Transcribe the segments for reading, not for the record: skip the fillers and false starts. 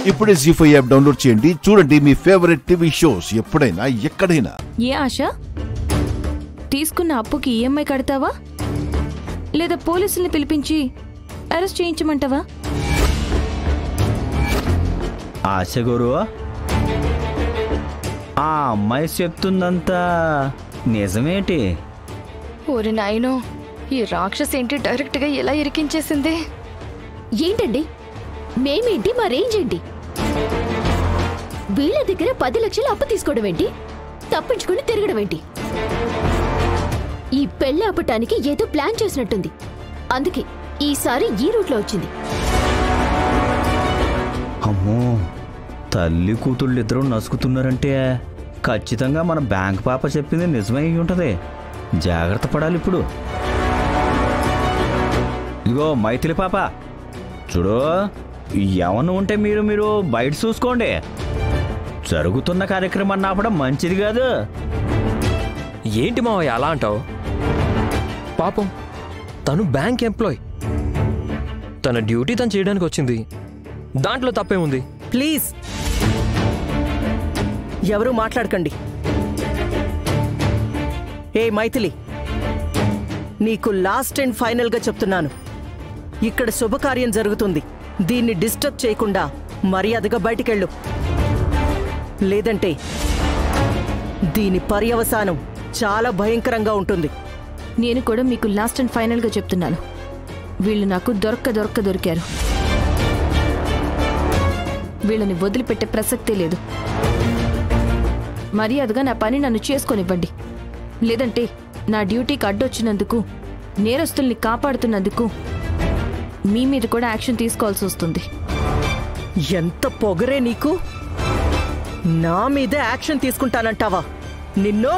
ఇప్పుడే జీ5 app download చేయండి. చూడండి మీ ఫేవరెట్ టీవీ షోస్ ఎప్పుడైనా ఎక్కడైనా. ఏ ఆశ, తీసుకున్న అప్పుకి ఈఎంఐ కడతావా లేదా పోలీసుల్ని పిలిపించి అరెస్ట్ చేయించమంటావా? ఆశ గురు, ఆ అమ్మాయి చెప్తుందంతా నిజమేంటి? ఓరి నాయనో, ఈ రాక్షస్ ఏంటి డైరెక్ట్ గా ఎలా ఇరికించేసింది? ఏంటండి మేమేంటి, మా రేంజ్ ఏంటి? వీళ్ళ దగ్గర 10 లక్షలు అప్పు తీసుకోవడం ఏంటి, తప్పించుకుని తిరగడం ఏంటి? ఈ పెళ్లి ఆపటానికి ఏదో ప్లాన్ చేసినట్టుంది. అందుకే ఈసారి ఈ రూట్లో వచ్చింది. అమ్మో, తల్లి కూతుళ్ళిద్దరూ నసుకుతున్నారంటే ఖచ్చితంగా మన బ్యాంక్ పాప చెప్పింది నిజమై ఉంటది. జాగ్రత్త పడాలి ఇప్పుడు. ఇదిగో మైథిలి పాప, చూడు, ఏమన్నా ఉంటే మీరు బయట చూసుకోండి. జరుగుతున్న కార్యక్రమాన్ని ఆపడం మంచిది కాదు. ఏంటి మావయ్య అలా అంటావు? పాపం తను బ్యాంక్ ఎంప్లాయ్, తన డ్యూటీ తను చేయడానికి వచ్చింది, దాంట్లో తప్పే ఉంది. ప్లీజ్ ఎవరూ మాట్లాడకండి. ఏ మైథిలి, నీకు లాస్ట్ అండ్ ఫైనల్ గా చెప్తున్నాను, ఇక్కడ శుభకార్యం జరుగుతుంది. దీన్ని డిస్టర్బ్ చేయకుండా మర్యాదగా బయటికెళ్ళు, లేదంటే దీని పర్యవసానం చాలా భయంకరంగా ఉంటుంది. నేను కూడా మీకు లాస్ట్ అండ్ ఫైనల్ గా చెప్తున్నాను, వీళ్ళు నాకు దొరికారు. వీళ్ళని వదిలిపెట్టే ప్రసక్తే లేదు. మర్యాదగా నా పని నన్ను చేసుకొనివ్వండి, లేదంటే నా డ్యూటీకి అడ్డొచ్చినందుకు, నేరస్తుల్ని కాపాడుతున్నందుకు మీ మీద కూడా యాక్షన్ తీసుకోవాల్సి వస్తుంది. ఎంత పొగరే నీకు! నా మీదే యాక్షన్ తీసుకుంటానంటావా? నిన్ను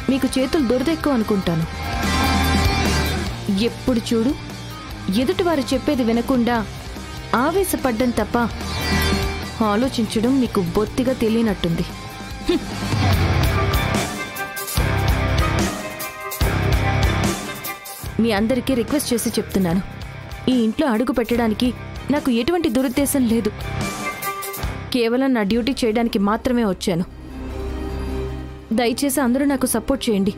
మీకు చేతులు దొరదెక్కువ అనుకుంటాను. ఎప్పుడు చూడు ఎదుటివారు చెప్పేది వినకుండా ఆవేశపడ్డం తప్ప ఆలోచించడం మీకు బొత్తిగా తెలియనట్టుంది. మీ అందరికీ రిక్వెస్ట్ చేసి చెప్తున్నాను, ఈ ఇంట్లో అడుగు పెట్టడానికి నాకు ఎటువంటి దురుద్దేశం లేదు. కేవలం నా డ్యూటీ చేయడానికి మాత్రమే వచ్చాను. దయచేసి అందరూ నాకు సపోర్ట్ చేయండి.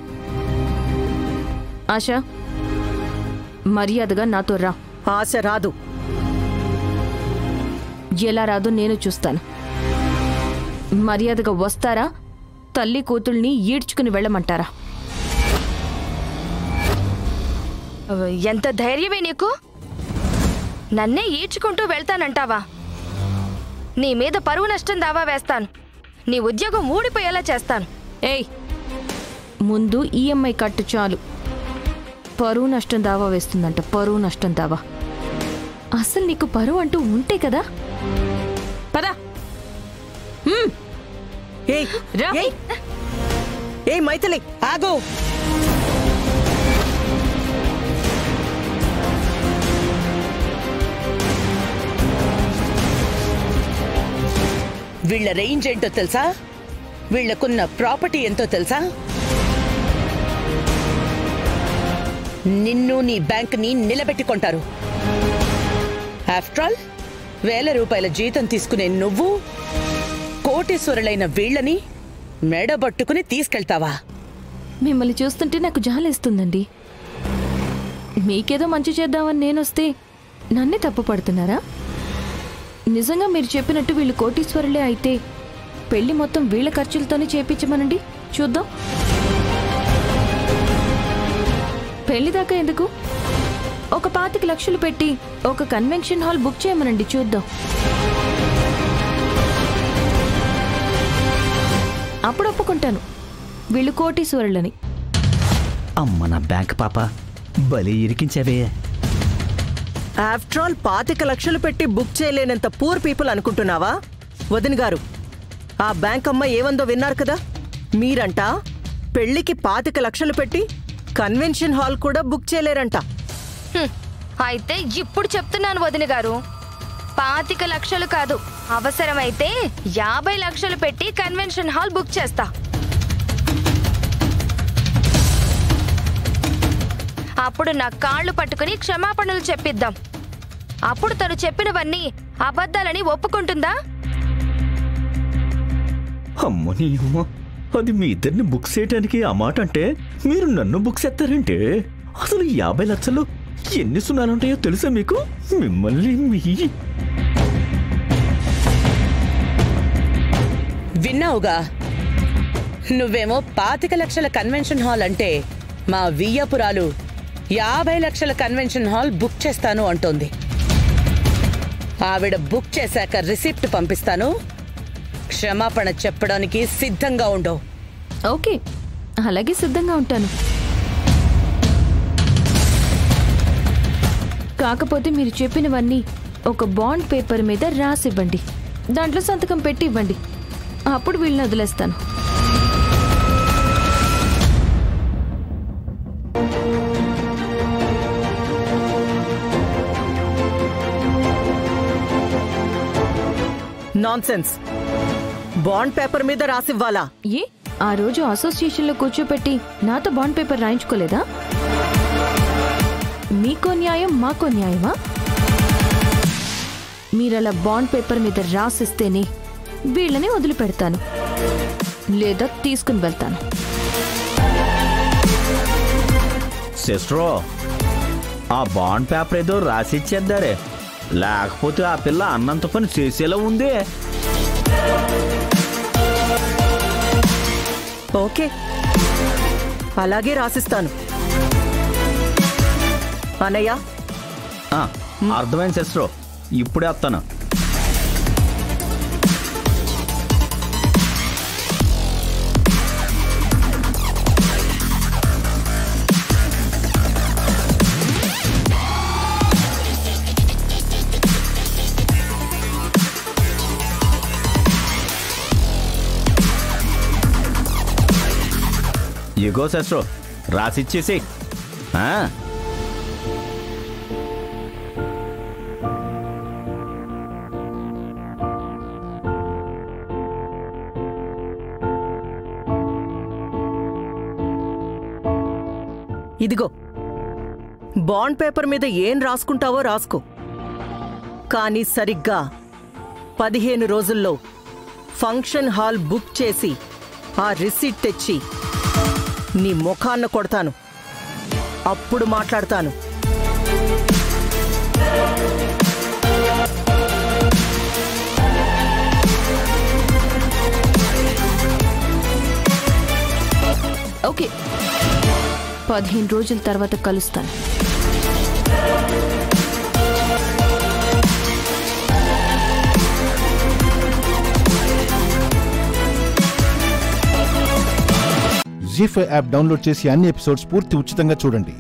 ఆశ, మర్యాదగా నాతో రా. ఆశ రాదు. ఎలా రాదో నేను చూస్తాను. మర్యాదగా వస్తారా, తల్లి కూతుల్ని ఈడ్చుకుని వెళ్ళమంటారా? ఎంత ధైర్యమే నీకు? నన్నే ఈడ్చుకుంటూ వెళ్తానంటావా? నీ మీద పరువు నష్టం దావా వేస్తాను. నీ ఉద్యోగం ఊడిపోయేలా చేస్తాను. ఏయ్, ముందు ఈఎంఐ కట్టు చాలు. పరువు నష్టం దావా వేస్తుందంట. పరువు నష్టం దావా. అసలు నీకు పరువు అంటూ ఉంటే కదా. పదా. ఏ మైథిలి, ఆగు. వీళ్ళ రేంజ్ ఏంటో తెలుసా? వీళ్లకున్న ప్రాపర్టీ ఎంతో తెలుసా? నిన్ను నీ బ్యాంక్ ని నిలబెట్టుకుంటారు. ఆఫ్టర్ ఆల్, 1000 రూపాయల జీతం తీసుకునే నువ్వు కోటీశ్వరులైన వీళ్ళని మెడబట్టుకుని తీసుకెళ్తావా? మిమ్మల్ని చూస్తుంటే నాకు జాలేస్తుందండి. మీకేదో మంచి చేద్దామని నేనొస్తే నన్నే తప్పు పడుతున్నారా? నిజంగా మీరు చెప్పినట్టు వీళ్ళు కోటీశ్వరులే అయితే పెళ్లి మొత్తం వీళ్ళ ఖర్చులతోనే చేపించమనండి, చూద్దాం. పెళ్లి దాకా ఎందుకు, ఒక 25 లక్షలు పెట్టి ఒక కన్వెన్షన్ హాల్ బుక్ చేయమనండి, చూద్దాం. అప్పుడు ఒప్పుకుంటాను వీళ్ళు కోటీశ్వరులని. అమ్మ నా బ్యాంక్ పాప, బలి ఇరికించావే. ఆఫ్టర్ ఆల్ 25 లక్షలు పెట్టి బుక్ చేయలేనంత పూర్ పీపుల్ అనుకుంటున్నావా? వదిన గారు, ఆ బ్యాంక్ అమ్మ ఏమందో విన్నారు కదా. మీరంట పెళ్లికి 25 లక్షలు పెట్టి కన్వెన్షన్ హాల్ కూడా బుక్ చేయలేరంట. అయితే ఇప్పుడు చెప్తున్నాను వదిన గారు, 25 లక్షలు కాదు, అవసరమైతే 50 లక్షలు పెట్టి కన్వెన్షన్ హాల్ బుక్ చేస్తా. అప్పుడు నా కాళ్ళు పట్టుకుని క్షమాపణలు చెప్పిద్దాం. అప్పుడు తను చెప్పినవన్నీ అబద్ధాలని ఒప్పుకుంటుందా? అమ్మని అమ్మ, అది మీ ఇద్దరిని బుక్ చేయడానికి ఆ మాట అంటే మీరు నన్ను బుక్ చేస్తారంటే అసలు 50 లక్షలు ఎన్ని సున్నాలుంటాయో తెలుసా మీకు? మిమ్మల్ని విన్నావుగా, నువ్వేమో 25 లక్షల కన్వెన్షన్ హాల్ అంటే మా వియ్యపురాలు 50 లక్షల కన్వెన్షన్ హాల్ బుక్ చేస్తాను అంటోంది. ఆవిడ బుక్ చేశాక రిసిప్ట్ పంపిస్తాను. క్షమాపణ చెప్పడానికి సిద్ధంగా ఉండవు. ఓకే, అలాగే సిద్ధంగా ఉంటాను. కాకపోతే మీరు చెప్పినవన్నీ ఒక బాండ్ పేపర్ మీద రాసివ్వండి, దాంట్లో సంతకం పెట్టి ఇవ్వండి. అప్పుడు వీళ్ళని వదిలేస్తాను. నాన్సెన్స్. బాండ్ పేపర్ మీద రాసివ్వాలా? ఏ ఆ రోజు అసోసియేషన్లో కూర్చోపెట్టి నాతో బాండ్ పేపర్ రాయించుకోలేదా? మీకో న్యాయం మాకో న్యాయమా? మీరలా బాండ్ పేపర్ మీద రాసిస్తేనే వీళ్ళని వదిలిపెడతాను, లేదా తీసుకుని వెళ్తాను. సిస్టరో, ఆ బాండ్ పేపర్ ఏదో రాసిచ్చేద్దారే, లేకపోతే ఆ పిల్ల అన్నంత పని చేసేలా ఉంది. ఓకే, అలాగే రాసిస్తాను. అనయ్య, అర్థమైంది సిస్టరో, ఇప్పుడే వస్తాను. ఇగో సిస్టరో, రాసిచ్చేసి. ఇదిగో, బాండ్ పేపర్ మీద ఏం రాసుకుంటావో రాసుకో. కానీ సరిగ్గా 15 రోజుల్లో ఫంక్షన్ హాల్ బుక్ చేసి ఆ రిసీట్ తెచ్చి నీ ముఖాన్న కొడతాను. అప్పుడు మాట్లాడతాను. ఓకే, 15 రోజుల తర్వాత కలుస్తాను. జీ5 యాప్ డౌన్లోడ్ చేసి అన్ని ఎపిసోడ్స్ పూర్తి ఉచితంగా చూడండి.